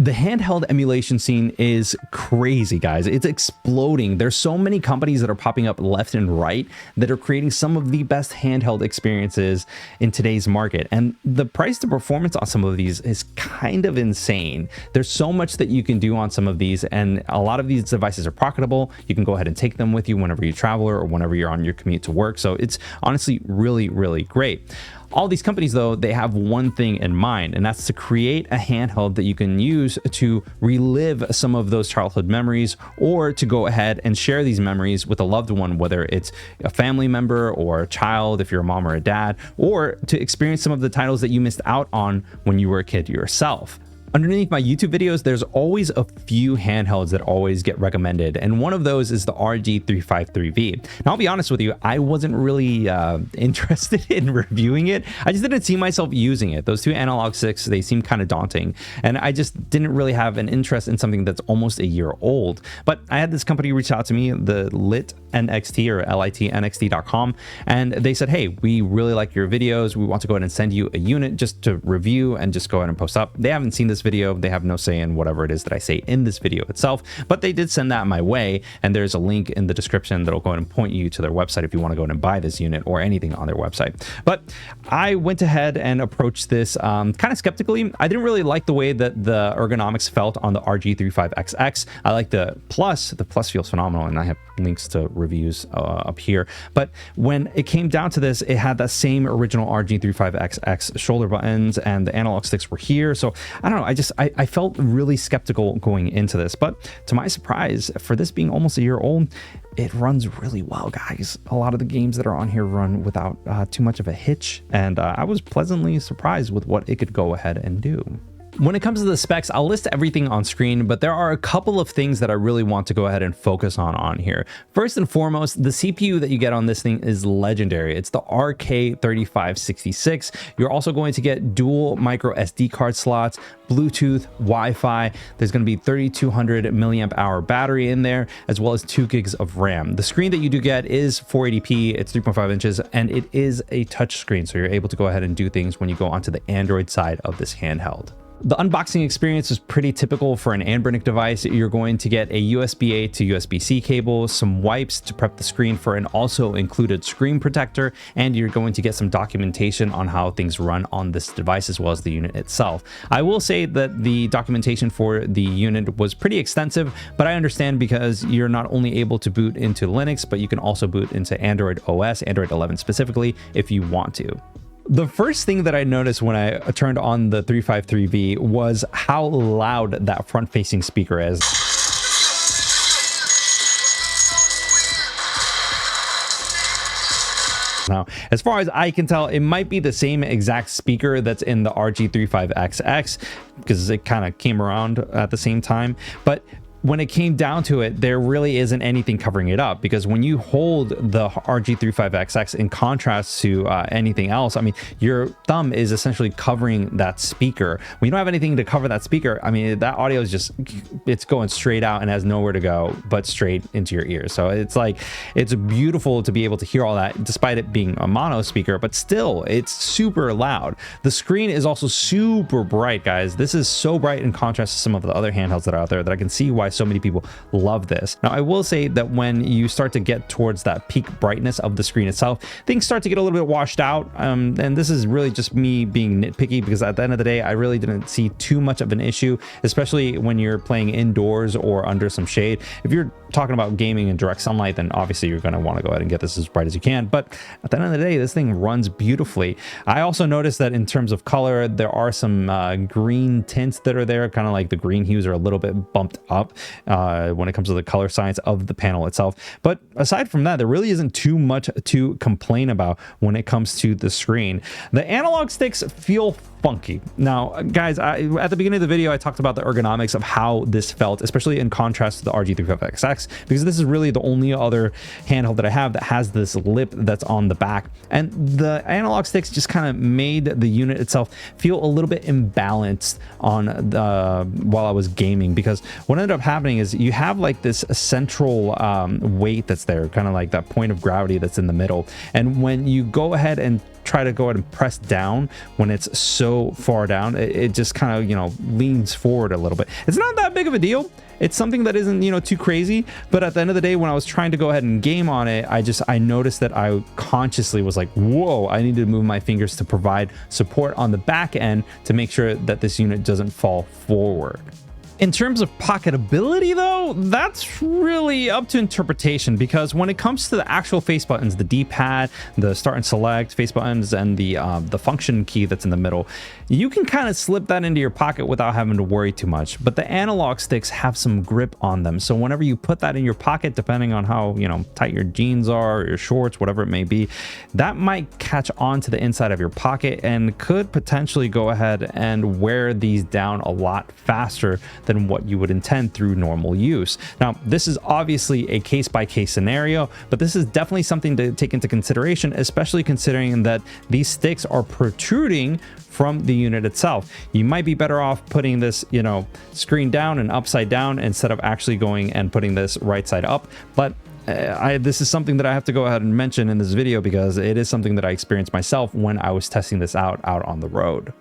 The handheld emulation scene is crazy, guys. It's exploding. There's so many companies that are popping up left and right that are creating some of the best handheld experiences in today's market. And the price to performance on some of these is kind of insane. There's so much that you can do on some of these, and a lot of these devices are pocketable. You can go ahead and take them with you whenever you travel or whenever you're on your commute to work. So it's honestly really, really great. All these companies, though, they have one thing in mind, and that's to create a handheld that you can use to relive some of those childhood memories, or to go ahead and share these memories with a loved one, whether it's a family member or a child, if you're a mom or a dad, or to experience some of the titles that you missed out on when you were a kid yourself. Underneath my YouTube videos, there's always a few handhelds that always get recommended, and one of those is the RG353V. Now, I'll be honest with you, I wasn't really interested in reviewing it. I just didn't see myself using it. Those two analog sticks, they seem kind of daunting, and I just didn't really have an interest in something that's almost a year old. But I had this company reach out to me, the Lit NXT or litnxt.com, and they said, hey, we really like your videos. We want to go ahead and send you a unit just to review and just go ahead and post up. They haven't seen this video. They have no say in whatever it is that I say in this video itself, but they did send that my way, and there's a link in the description that'll go ahead and point you to their website if you want to go ahead and buy this unit or anything on their website. But I went ahead and approached this kind of skeptically. I didn't really like the way that the ergonomics felt on the RG35XX. I like the Plus. The Plus feels phenomenal, and I have links to reviews up here. But when it came down to this, it had that same original RG35XX shoulder buttons, and the analog sticks were here. So I don't know. I felt really skeptical going into this, but to my surprise, for this being almost a year old, it runs really well, guys. A lot of the games that are on here run without too much of a hitch, and I was pleasantly surprised with what it could go ahead and do. When it comes to the specs, I'll list everything on screen, but there are a couple of things that I really want to go ahead and focus on here. First and foremost, the CPU that you get on this thing is legendary. It's the RK3566. You're also going to get dual microSD card slots, Bluetooth, Wi-Fi. There's going to be 3200 milliamp hour battery in there, as well as 2 gigs of RAM. The screen that you do get is 480p, it's 3.5 inches, and it is a touch screen, so you're able to go ahead and do things when you go onto the Android side of this handheld. The unboxing experience is pretty typical for an Anbernic device. You're going to get a USB-A to USB-C cable, some wipes to prep the screen for an also included screen protector, and you're going to get some documentation on how things run on this device as well as the unit itself. I will say that the documentation for the unit was pretty extensive, but I understand because you're not only able to boot into Linux, but you can also boot into Android OS, Android 11 specifically, if you want to. The first thing that I noticed when I turned on the 353V was how loud that front-facing speaker is. Now, as far as I can tell, it might be the same exact speaker that's in the RG35XX because it kind of came around at the same time, but when it came down to it, there really isn't anything covering it up, because when you hold the RG35XX in contrast to anything else, I mean, your thumb is essentially covering that speaker. When you don't have anything to cover that speaker, I mean, that audio is just, it's going straight out and has nowhere to go but straight into your ears. So it's like, it's beautiful to be able to hear all that despite it being a mono speaker, but still it's super loud. The screen is also super bright, guys. This is so bright in contrast to some of the other handhelds that are out there that I can see why so many people love this. Now, I will say that when you start to get towards that peak brightness of the screen itself, things start to get a little bit washed out. And this is really just me being nitpicky, because at the end of the day, I really didn't see too much of an issue, especially when you're playing indoors or under some shade. If you're talking about gaming in direct sunlight, then obviously you're going to want to go ahead and get this as bright as you can. But at the end of the day, this thing runs beautifully. I also noticed that in terms of color, there are some green tints that are there, kind of like the green hues are a little bit bumped up when it comes to the color science of the panel itself. But aside from that, there really isn't too much to complain about when it comes to the screen. The analog sticks feel funky. Now, guys, at the beginning of the video, I talked about the ergonomics of how this felt, especially in contrast to the RG35XX, because this is really the only other handheld that I have that has this lip that's on the back. And the analog sticks just kind of made the unit itself feel a little bit imbalanced on while I was gaming, because what ended up happening is you have like this central weight that's there, kind of like that point of gravity that's in the middle. And when you go ahead and try to go ahead and press down when it's so far down, it just kind of, you know, leans forward a little bit. It's not that big of a deal. It's something that isn't, you know, too crazy, but at the end of the day, when I was trying to go ahead and game on it, I noticed that I consciously was like, whoa, I need to move my fingers to provide support on the back end to make sure that this unit doesn't fall forward. In terms of pocketability, though, that's really up to interpretation, because when it comes to the actual face buttons, the D-pad, the start and select face buttons, and the function key that's in the middle, you can kind of slip that into your pocket without having to worry too much. But the analog sticks have some grip on them, so whenever you put that in your pocket, depending on how, you know, tight your jeans are, or your shorts, whatever it may be, that might catch on to the inside of your pocket and could potentially go ahead and wear these down a lot faster than what you would intend through normal use. Now, this is obviously a case-by-case scenario, but this is definitely something to take into consideration, especially considering that these sticks are protruding from the unit itself. You might be better off putting this, you know, screen down and upside down instead of actually going and putting this right side up. But this is something that I have to go ahead and mention in this video, because it is something that I experienced myself when I was testing this out on the road.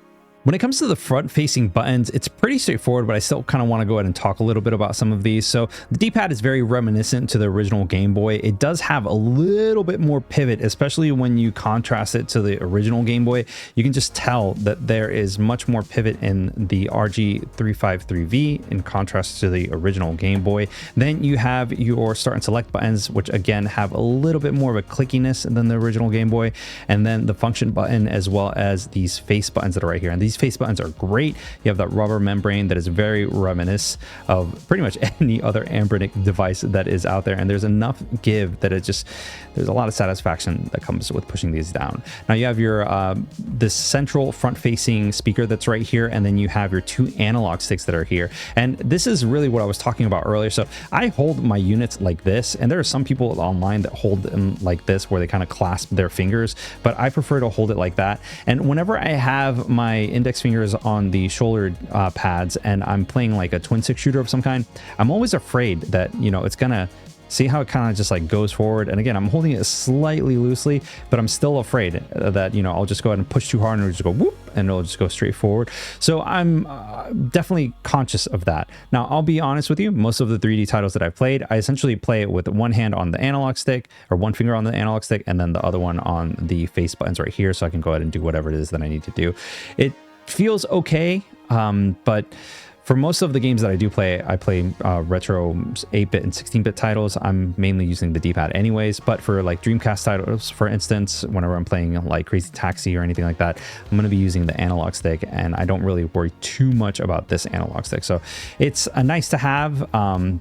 When it comes to the front-facing buttons, it's pretty straightforward, but I still kind of want to go ahead and talk a little bit about some of these. So the D-pad is very reminiscent to the original Game Boy. It does have a little bit more pivot, especially when you contrast it to the original Game Boy. You can just tell that there is much more pivot in the RG353V in contrast to the original Game Boy. Then you have your start and select buttons, which again have a little bit more of a clickiness than the original Game Boy. And then the function button, as well as these face buttons that are right here. And these face buttons are great. You have that rubber membrane that is very reminiscent of pretty much any other Anbronic device that is out there, and there's enough give that there's a lot of satisfaction that comes with pushing these down. Now you have your this central front-facing speaker that's right here, and then you have your two analog sticks that are here, and this is really what I was talking about earlier. So I hold my units like this, and there are some people online that hold them like this, where they kind of clasp their fingers, but I prefer to hold it like that. And whenever I have my index fingers on the shoulder pads and I'm playing like a twin stick shooter of some kind, I'm always afraid that, you know, it's gonna see how it kind of just like goes forward. And again, I'm holding it slightly loosely, but I'm still afraid that, you know, I'll just go ahead and push too hard and it'll just go whoop, and it'll just go straight forward. So I'm definitely conscious of that. Now, I'll be honest with you, most of the 3D titles that I've played, I essentially play it with one hand on the analog stick, or one finger on the analog stick, and then the other one on the face buttons right here, so I can go ahead and do whatever it is that I need to do. It feels okay, but for most of the games that I do play, I play retro 8-bit and 16-bit titles. I'm mainly using the D-pad anyways, but for like Dreamcast titles, for instance, whenever I'm playing like Crazy Taxi or anything like that, I'm going to be using the analog stick, and I don't really worry too much about this analog stick. So it's a nice to have,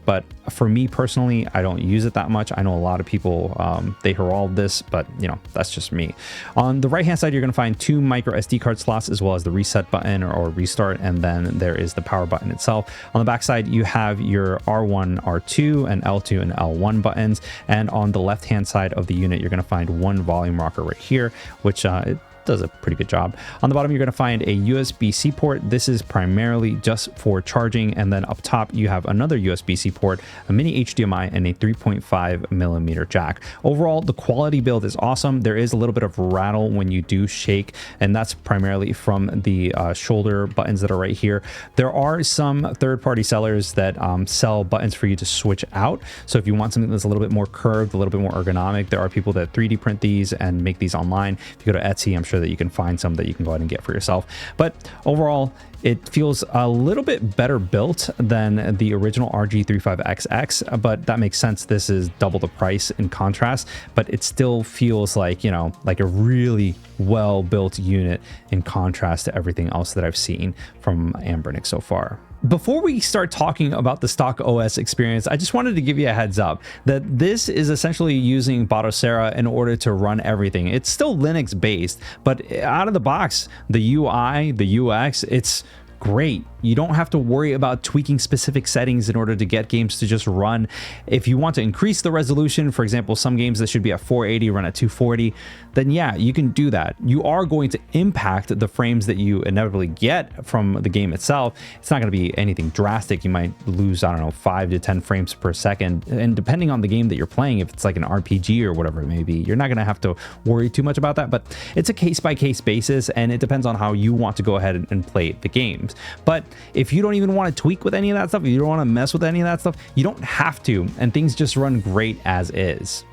but for me personally, I don't use it that much. I know a lot of people, they herald this, but you know, that's just me. On the right-hand side, you're going to find two micro SD card slots, as well as the reset button or restart, and then there is the power button itself. On the back side, you have your R1, R2, and L2 and L1 buttons, and on the left hand side of the unit, you're going to find one volume rocker right here, which it does a pretty good job. On the bottom, you're going to find a USB-C port. This is primarily just for charging, and then up top you have another USB-C port, a mini HDMI, and a 3.5mm jack. Overall, the quality build is awesome. There is a little bit of rattle when you do shake, and that's primarily from the shoulder buttons that are right here. There are some third-party sellers that sell buttons for you to switch out. So if you want something that's a little bit more curved, a little bit more ergonomic, there are people that 3D print these and make these online. If you go to Etsy, I'm sure that you can find some that you can go ahead and get for yourself. But overall, it feels a little bit better built than the original RG35XX, but that makes sense. This is double the price in contrast, but it still feels like, you know, like a really well-built unit in contrast to everything else that I've seen from Anbronic so far. Before we start talking about the stock OS experience, I just wanted to give you a heads up that this is essentially using Batocera in order to run everything. It's still Linux based, but out of the box, the UI, the UX, it's great. You don't have to worry about tweaking specific settings in order to get games to just run. If you want to increase the resolution, for example, some games that should be at 480 run at 240, then yeah, you can do that. You are going to impact the frames that you inevitably get from the game itself. It's not going to be anything drastic. You might lose, I don't know, 5 to 10 frames per second. And depending on the game that you're playing, if it's like an RPG or whatever it may be, you're not going to have to worry too much about that. But it's a case-by-case basis, and it depends on how you want to go ahead and play the games. But if you don't even want to tweak with any of that stuff, if you don't want to mess with any of that stuff, you don't have to, and things just run great as is.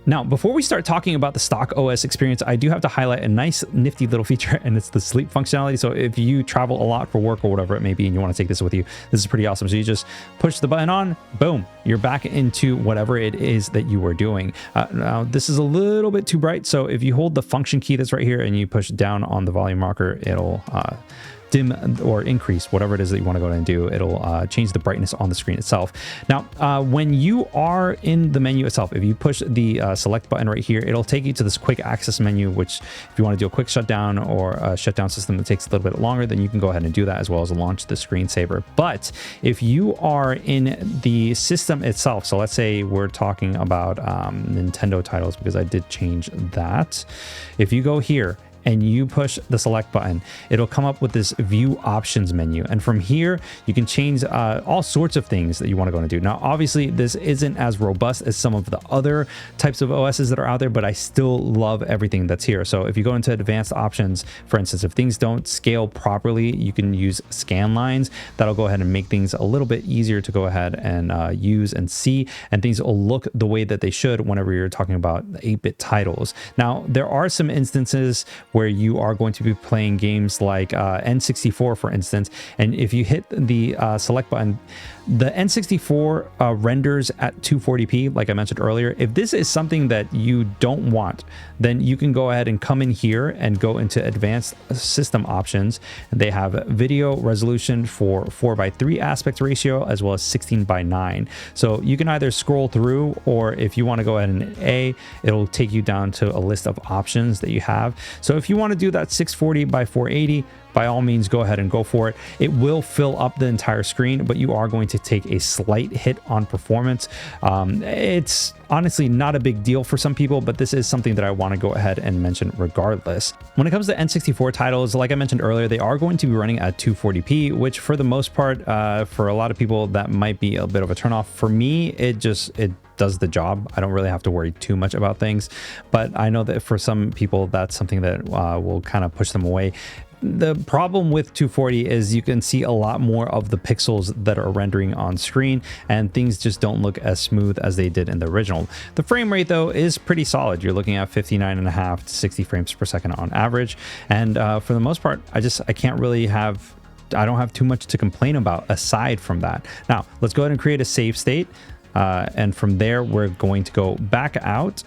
Now, before we start talking about the stock OS experience, I do have to highlight a nice nifty little feature, and it's the sleep functionality. So if you travel a lot for work or whatever it may be, and you want to take this with you, this is pretty awesome. So you just push the button on, boom, you're back into whatever it is that you were doing. Now, this is a little bit too bright. So if you hold the function key that's right here and you push down on the volume rocker, it'll dim or increase whatever it is that you want to go ahead and do. It'll change the brightness on the screen itself. Now, when you are in the menu itself, if you push the select button right here, it'll take you to this quick access menu, which if you want to do a quick shutdown or a shutdown system that takes a little bit longer, then you can go ahead and do that, as well as launch the screensaver. But if you are in the system itself, so let's say we're talking about Nintendo titles, because I did change that. If you go here and you push the select button, it'll come up with this view options menu. And from here, you can change all sorts of things that you want to go and do. Now, obviously, this isn't as robust as some of the other types of OSs that are out there, but I still love everything that's here. So if you go into advanced options, for instance, if things don't scale properly, you can use scan lines. That'll go ahead and make things a little bit easier to go ahead and use and see, and things will look the way that they should whenever you're talking about 8-bit titles. Now, there are some instances where you are going to be playing games like N64, for instance, and if you hit the select button, the N64 renders at 240p, like I mentioned earlier. If this is something that you don't want, then you can go ahead and come in here and go into advanced system options. They have video resolution for 4:3 aspect ratio, as well as 16:9. So you can either scroll through, or if you want to go ahead and it'll take you down to a list of options that you have. So if you want to do that 640x480, by all means, go ahead and go for it. It will fill up the entire screen, but you are going to take a slight hit on performance. It's honestly not a big deal for some people, but this is something that I want to go ahead and mention regardless. When it comes to N64 titles, like I mentioned earlier, they are going to be running at 240p, which for the most part, for a lot of people, that might be a bit of a turnoff. For me, it does the job. I don't really have to worry too much about things, but I know that for some people, that's something that will kind of push them away. The problem with 240 is you can see a lot more of the pixels that are rendering on screen, and things just don't look as smooth as they did in the original. The frame rate, though, is pretty solid. You're looking at 59.5 to 60 frames per second on average, and for the most part, I don't have too much to complain about aside from that. Now, let's go ahead and create a save state, and from there, we're going to go back out,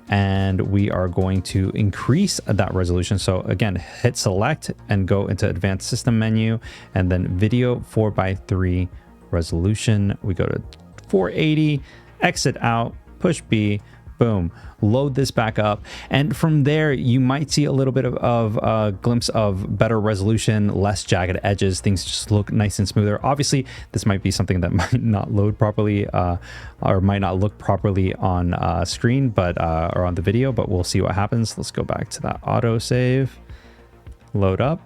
and we are going to increase that resolution. So again, hit select and go into advanced system menu, and then video 4:3 resolution. We go to 480, exit out, push B, boom, load this back up. And from there, you might see a little bit of a glimpse of better resolution, less jagged edges. Things just look nice and smoother. Obviously, this might be something that might not load properly or might not look properly on screen, but or on the video, but we'll see what happens. Let's go back to that auto save, load up.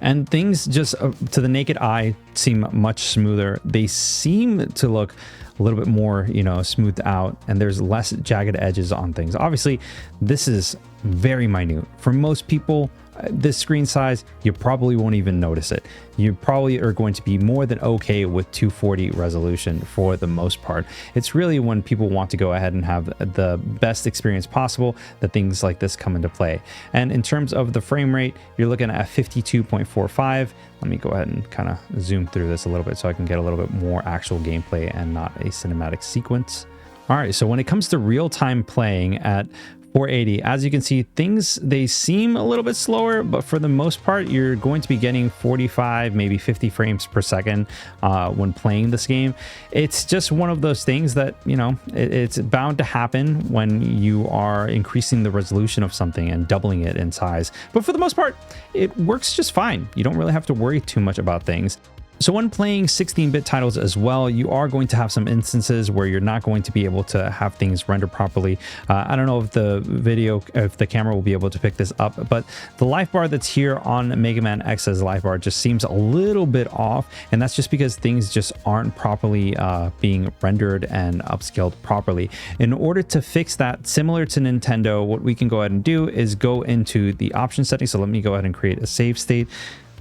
And things just to the naked eye seem much smoother. They seem to look a little bit more, smoothed out, and there's less jagged edges on things. Obviously, this is very minute. For most people, this screen size, you probably won't even notice it. You probably are going to be more than okay with 240 resolution for the most part. It's really when people want to go ahead and have the best experience possible that things like this come into play. And in terms of the frame rate, you're looking at 52.45. Let me go ahead and kind of zoom through this a little bit so I can get a little bit more actual gameplay and not a cinematic sequence. All right, so when it comes to real-time playing at 480. As you can see, things, they seem a little bit slower, but for the most part, you're going to be getting 45, maybe 50 frames per second when playing this game. It's just one of those things that, you know, it's bound to happen when you are increasing the resolution of something and doubling it in size. But for the most part, it works just fine. You don't really have to worry too much about things. So when playing 16-bit titles as well, you are going to have some instances where you're not going to be able to have things render properly. I don't know if the camera will be able to pick this up, but the life bar that's here on Mega Man X's life bar just seems a little bit off, and that's just because things just aren't properly being rendered and upscaled properly. In order to fix that, similar to Nintendo, what we can go ahead and do is go into the option settings. So let me go ahead and create a save state.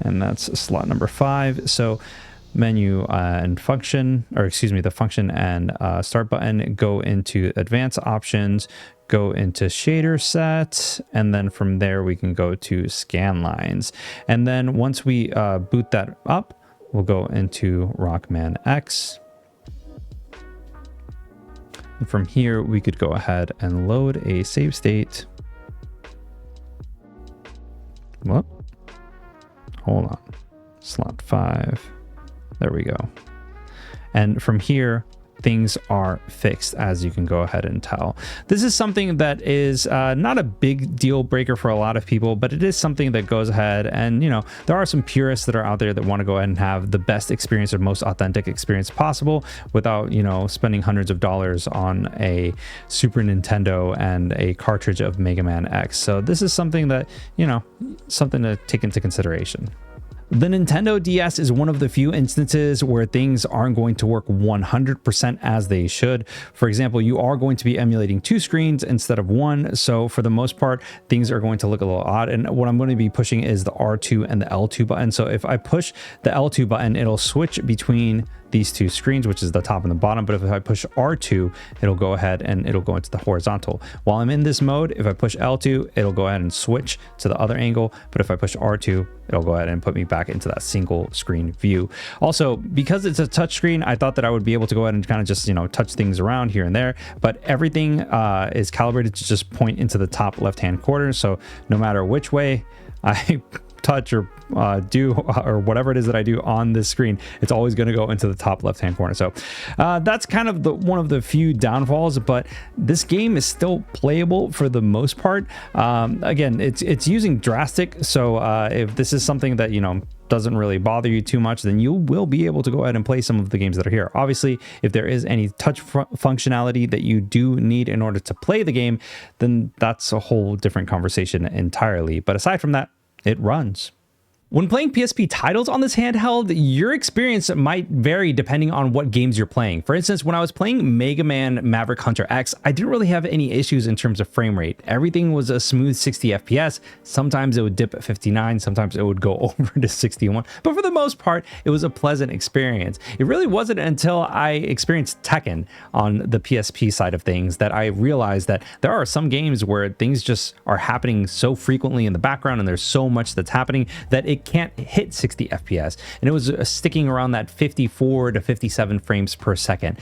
And that's slot number 5. So menu and function, or excuse me, the function and start button, go into advanced options, go into shader set, and then from there we can go to scan lines. And then once we boot that up, we'll go into Rockman X. And from here, we could go ahead and load a save state. Whoop. Hold on, slot 5, there we go. And from here, things are fixed, as you can go ahead and tell. This is something that is not a big deal breaker for a lot of people, but it is something that goes ahead and, you know, there are some purists that are out there that want to go ahead and have the best experience or most authentic experience possible without, you know, spending hundreds of dollars on a Super Nintendo and a cartridge of Mega Man X. So this is something that, you know, something to take into consideration. The Nintendo DS is one of the few instances where things aren't going to work 100% as they should. For example, you are going to be emulating 2 screens instead of 1. So for the most part, things are going to look a little odd. And what I'm going to be pushing is the R2 and the L2 button. So if I push the L2 button, it'll switch between these 2 screens, which is the top and the bottom. But if I push R2, it'll go ahead and it'll go into the horizontal. While I'm in this mode, if I push L2, it'll go ahead and switch to the other angle. But if I push R2, it'll go ahead and put me back into that single screen view. Also, because it's a touch screen, I thought that I would be able to go ahead and kind of just, you know, touch things around here and there, but everything is calibrated to just point into the top left-hand corner. So no matter which way I touch or do or whatever it is that I do on this screen, it's always going to go into the top left hand corner. So that's kind of one of the few downfalls, but this game is still playable for the most part. Again, it's using drastic, so if this is something that, you know, doesn't really bother you too much, then you will be able to go ahead and play some of the games that are here. Obviously, if there is any touch functionality that you do need in order to play the game, then that's a whole different conversation entirely. But aside from that, it runs. When playing PSP titles on this handheld, your experience might vary depending on what games you're playing. For instance, when I was playing Mega Man Maverick Hunter X, I didn't really have any issues in terms of frame rate. Everything was a smooth 60 FPS. Sometimes it would dip at 59, sometimes it would go over to 61, but for the most part, it was a pleasant experience. It really wasn't until I experienced Tekken on the PSP side of things that I realized that there are some games where things just are happening so frequently in the background and there's so much that's happening that it can't hit 60 FPS, and it was sticking around that 54 to 57 frames per second.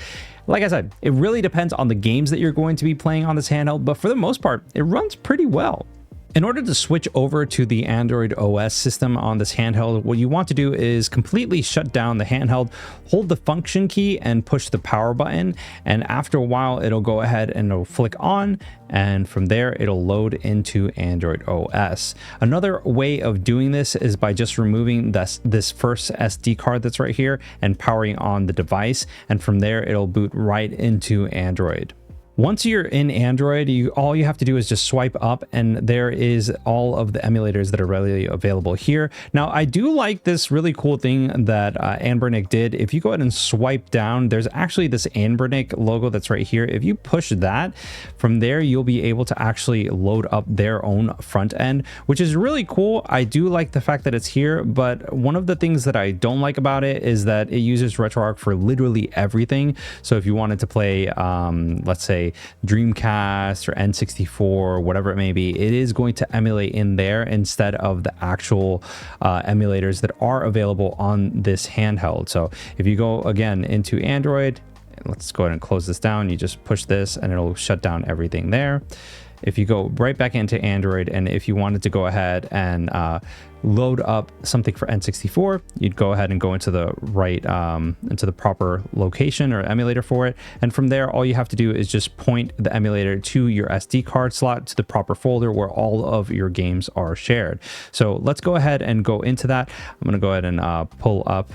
Like I said, it really depends on the games that you're going to be playing on this handheld, but for the most part, it runs pretty well. In order to switch over to the Android OS system on this handheld, what you want to do is completely shut down the handheld, hold the function key and push the power button, and after a while it'll go ahead and it'll flick on, and from there it'll load into Android OS. Another way of doing this is by just removing this first SD card that's right here and powering on the device, and from there it'll boot right into Android. Once you're in Android, all you have to do is just swipe up and there is all of the emulators that are readily available here. Now, I do like this really cool thing that Anbernic did. If you go ahead and swipe down, there's actually this Anbernic logo that's right here. If you push that, from there, you'll be able to actually load up their own front end, which is really cool. I do like the fact that it's here, but one of the things that I don't like about it is that it uses RetroArch for literally everything. So if you wanted to play, let's say, Dreamcast or N64 or whatever it may be, it is going to emulate in there instead of the actual emulators that are available on this handheld. So if you go again into Android, let's go ahead and close this down. You just push this and it'll shut down everything there. if you go right back into Android, and if you wanted to go ahead and load up something for N64, you'd go ahead and go into the right into the proper location or emulator for it, and from there all you have to do is just point the emulator to your SD card slot, to the proper folder where all of your games are shared. So let's go ahead and go into that. I'm going to go ahead and pull up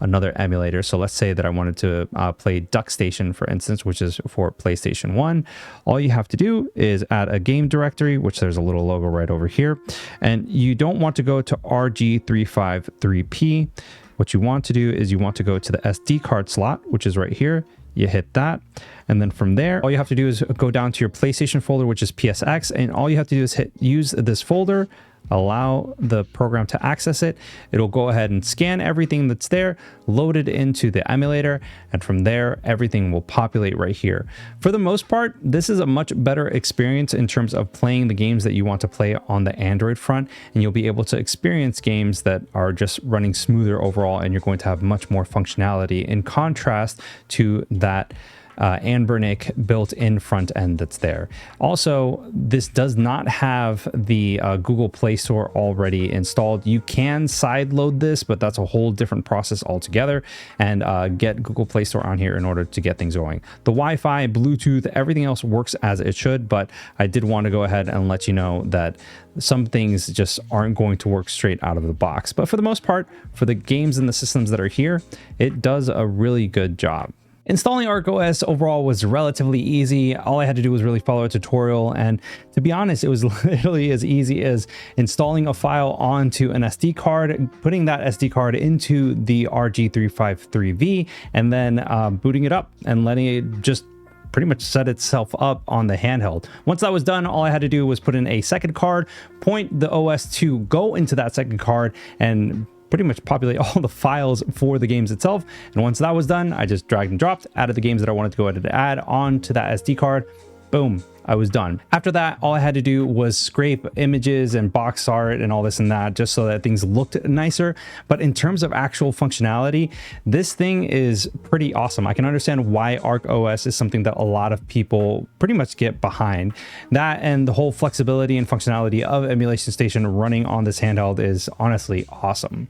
another emulator. So let's say that I wanted to play Duck Station, for instance, which is for PlayStation 1. All you have to do is add a game directory, which there's a little logo right over here. And you don't want to go to RG353P. What you want to do is you want to go to the SD card slot, which is right here. You hit that. And then from there, all you have to do is go down to your PlayStation folder, which is PSX. And all you have to do is use this folder, allow the program to access it. It'll go ahead and scan everything that's there, load it into the emulator, and from there everything will populate right here. For the most part, this is a much better experience in terms of playing the games that you want to play on the Android front, and you'll be able to experience games that are just running smoother overall, and you're going to have much more functionality in contrast to that Anbernic built-in front end that's there. Also, this does not have the Google Play Store already installed. You can sideload this, but that's a whole different process altogether, and get Google Play Store on here in order to get things going. The Wi-Fi, Bluetooth, everything else works as it should, but I did want to go ahead and let you know that some things just aren't going to work straight out of the box. But for the most part, for the games and the systems that are here, it does a really good job. Installing Ark OS overall was relatively easy. All I had to do was really follow a tutorial, and to be honest, it was literally as easy as installing a file onto an SD card, putting that SD card into the RG353V, and then booting it up and letting it just pretty much set itself up on the handheld. Once that was done, all I had to do was put in a second card, point the OS to go into that second card, and pretty much populate all the files for the games itself. And once that was done, I just dragged and dropped, added the games that I wanted to go ahead and add on to that SD card. Boom, I was done. After that, all I had to do was scrape images and box art and all this and that, just so that things looked nicer. But in terms of actual functionality, this thing is pretty awesome. I can understand why Ark OS is something that a lot of people pretty much get behind. That and the whole flexibility and functionality of Emulation Station running on this handheld is honestly awesome.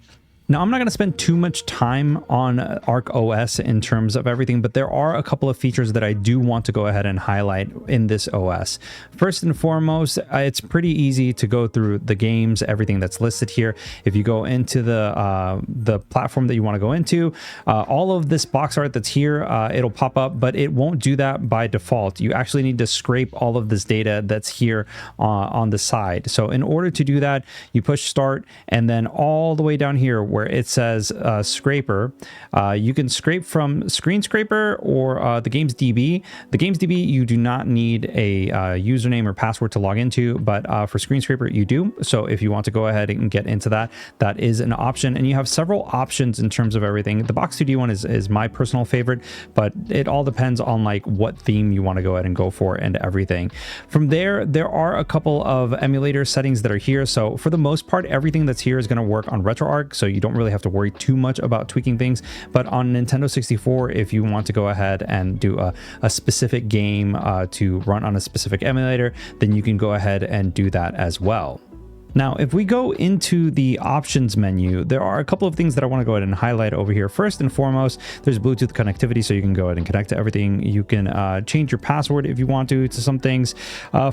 Now, I'm not going to spend too much time on Ark OS in terms of everything, but there are a couple of features that I do want to go ahead and highlight in this OS. First and foremost, it's pretty easy to go through the games, everything that's listed here. If you go into the platform that you want to go into, all of this box art that's here, it'll pop up, but it won't do that by default. You actually need to scrape all of this data that's here on the side. So in order to do that, you push start, and then all the way down here where it says scraper, you can scrape from Screen Scraper or the Games DB. The Games DB, you do not need a username or password to log into, but for Screen Scraper, you do. So if you want to go ahead and get into that, that is an option. And you have several options in terms of everything. The Box 2D one is my personal favorite, but it all depends on like what theme you want to go ahead and go for and everything. From there, there are a couple of emulator settings that are here. So for the most part, everything that's here is going to work on RetroArch, so you don't really have to worry too much about tweaking things. But on Nintendo 64, if you want to go ahead and do a specific game to run on a specific emulator, then you can go ahead and do that as well. Now, if we go into the options menu, there are a couple of things that I want to go ahead and highlight over here. First and foremost, there's Bluetooth connectivity, so you can go ahead and connect to everything. You can change your password if you want to some things.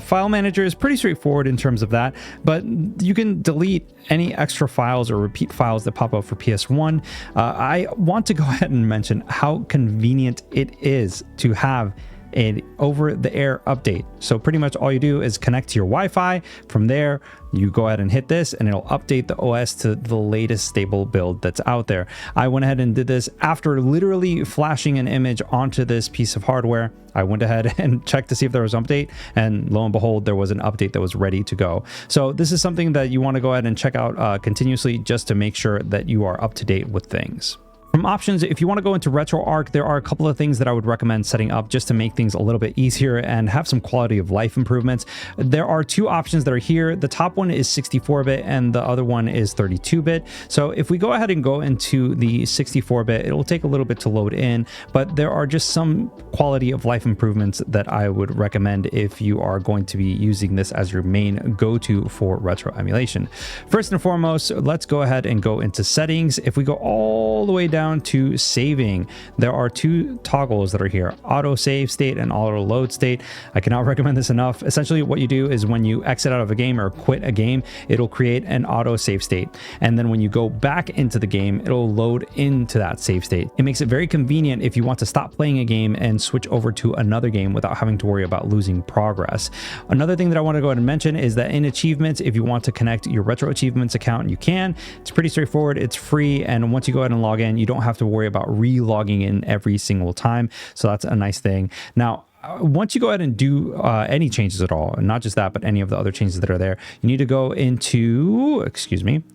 File manager is pretty straightforward in terms of that, but you can delete any extra files or repeat files that pop up for PS1. I want to go ahead and mention how convenient it is to have an over-the-air update. So pretty much all you do is connect to your Wi-Fi. From there, you go ahead and hit this, and it'll update the OS to the latest stable build that's out there. I went ahead and did this after literally flashing an image onto this piece of hardware. I went ahead and checked to see if there was an update, and lo and behold, there was an update that was ready to go. So this is something that you want to go ahead and check out continuously, just to make sure that you are up to date with things. From options, if you want to go into RetroArch, there are a couple of things that I would recommend setting up just to make things a little bit easier and have some quality of life improvements. There are two options that are here. The top one is 64-bit and the other one is 32-bit. So if we go ahead and go into the 64-bit, it'll take a little bit to load in, but there are just some quality of life improvements that I would recommend if you are going to be using this as your main go-to for retro emulation. First and foremost, let's go ahead and go into settings. If we go all the way down to saving, there are two toggles that are here: auto save state and auto load state. I cannot recommend this enough. Essentially what you do is when you exit out of a game or quit a game, it'll create an auto save state, and then when you go back into the game, it'll load into that save state. It makes it very convenient if you want to stop playing a game and switch over to another game without having to worry about losing progress. Another thing that I want to go ahead and mention is that in achievements, if you want to connect your retro achievements account, you can. It's pretty straightforward, it's free, and once you go ahead and log in, you don't have to worry about re-logging in every single time. So that's a nice thing. Now, once you go ahead and do any changes at all, and not just that, but any of the other changes that are there, you need to go into,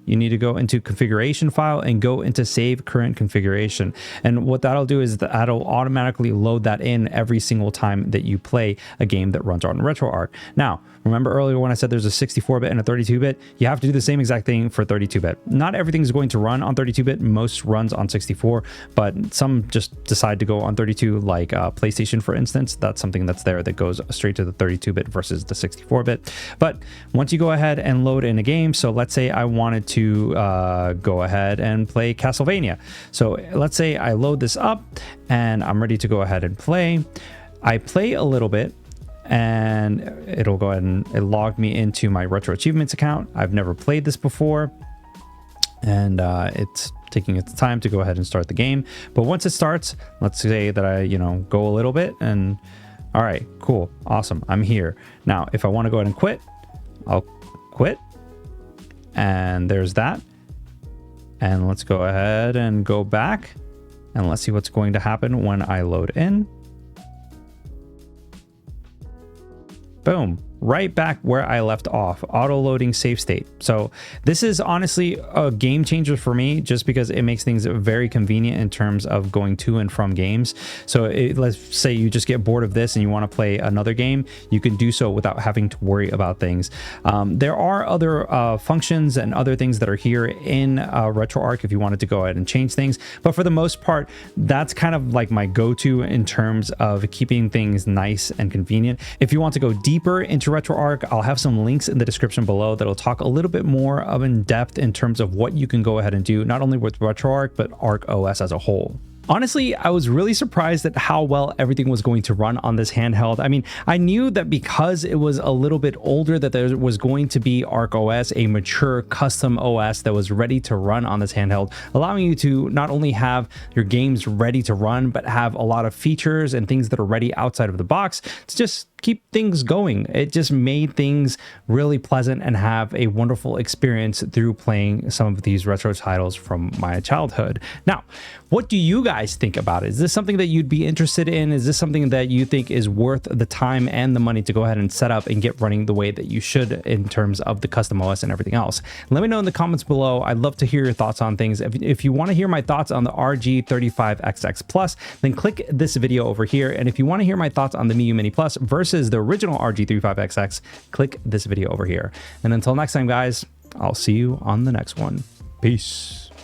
you need to go into configuration file and go into save current configuration. And what that'll do is that'll automatically load that in every single time that you play a game that runs on RetroArch. Now, remember earlier when I said there's a 64-bit and a 32-bit, you have to do the same exact thing for 32-bit. Not everything's going to run on 32-bit, most runs on 64, but some just decide to go on 32, like PlayStation, for instance. That's something that's there that goes straight to the 32-bit versus the 64-bit. But once you go ahead and load in a game, so let's say I wanted to go ahead and play Castlevania. So let's say I load this up and I'm ready to go ahead and play. I play a little bit, and it'll go ahead and it logged me into my retro achievements account. I've never played this before, and it's taking its time to go ahead and start the game. But once it starts, let's say that I go a little bit, and all right, cool, awesome, I'm here. Now if I want to go ahead and quit, I'll quit, and there's that. And let's go ahead and go back, and let's see what's going to happen when I load in. Boom, right back where I left off, auto loading save state. So this is honestly a game changer for me, just because it makes things very convenient in terms of going to and from games. So let's say you just get bored of this and you want to play another game, you can do so without having to worry about things. There are other functions and other things that are here in RetroArch if you wanted to go ahead and change things, but for the most part, that's kind of like my go-to in terms of keeping things nice and convenient. If you want to go deeper into RetroArch, I'll have some links in the description below that'll talk a little bit more of in depth in terms of what you can go ahead and do, not only with RetroArch, but Ark OS as a whole. Honestly, I was really surprised at how well everything was going to run on this handheld. I mean, I knew that because it was a little bit older that there was going to be Ark OS, a mature custom OS that was ready to run on this handheld, allowing you to not only have your games ready to run, but have a lot of features and things that are ready outside of the box to just keep things going. It just made things really pleasant and have a wonderful experience through playing some of these retro titles from my childhood. Now, what do you guys think about it? Is this something that you'd be interested in? Is this something that you think is worth the time and the money to go ahead and set up and get running the way that you should in terms of the custom OS and everything else? Let me know in the comments below. I'd love to hear your thoughts on things. If you want to hear my thoughts on the RG35XX Plus, then click this video over here. And if you want to hear my thoughts on the Miu Mini Plus versus the original RG35XX, click this video over here. And until next time, guys, I'll see you on the next one. Peace.